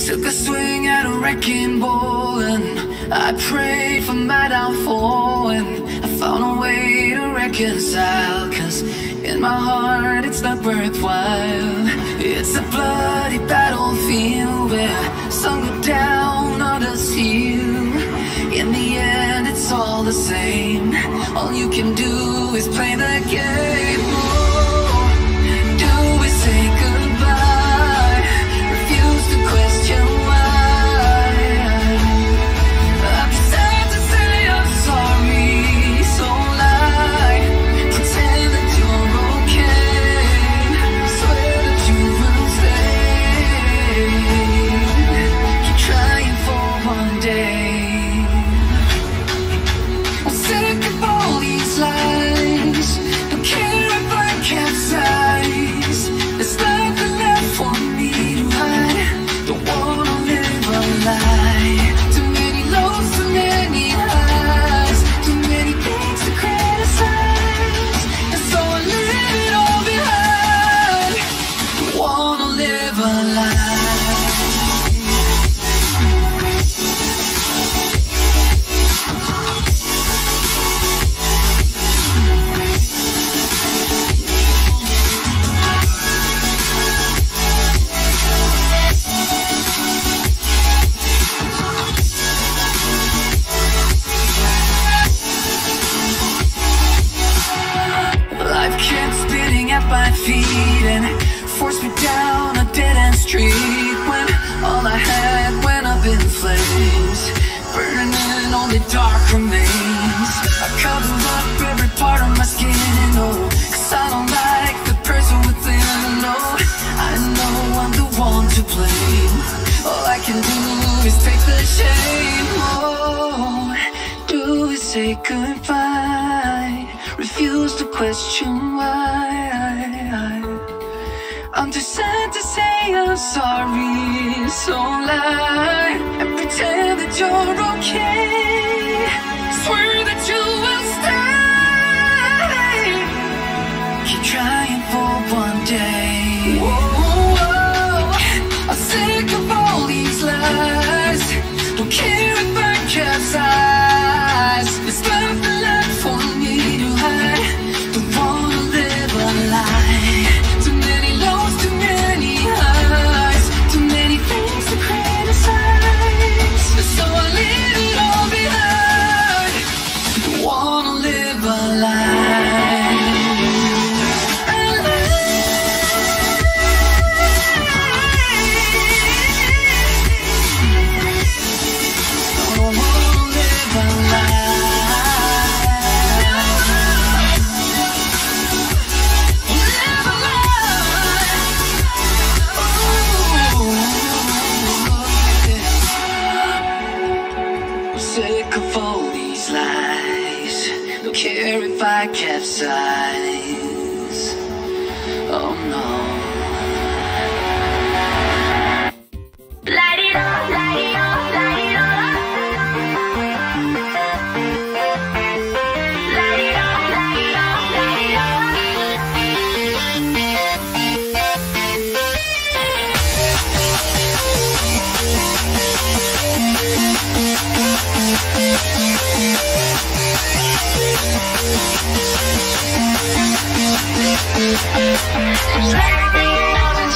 Took a swing at a wrecking ball, and I prayed for my downfall, and I found a way to reconcile, 'cause in my heart it's not worthwhile. It's a bloody battlefield where some go down, others heal. In the end it's all the same. All you can do is play the game. Oh, do we say goodbye? Refuse to question why. I'm sad to say I'm sorry, so lie. Pretend that you're okay. Swear that you will stay. Keep trying for one day. I'm sick of all these lies. Don't care if I capsize. There's nothing left for me to hide. Don't wanna live a lie. Too many lows, too many highs. Too many things to criticize. And so I leave it all behind. Don't wanna live a lie. Life kept spinning at my feet and forced me down a dead-end street, when all I had went up in flames, burning in only dark remains. I cover up every part of my skin, oh, 'cause I don't like the person within. No, I know I'm the one to blame. All I can do is take the shame. Oh, do we say goodbye? Refuse to question why. I'm too sad to say I'm sorry, so lie and pretend that you're okay. Swear that you will stay. Keep trying for one day. Whoa, I'm sick of all these lies. Don't care if I capsize. There's nothing left for me to hide. Don't wanna live a lie. Too many lows, too many highs. Too many things to criticize. So I leave it all behind. Don't wanna live a lie. Sick of all these lies. Don't care if I capsize. Oh no. Light it up, light it up, light it up. Light it up, light it up, light it up. Everything else is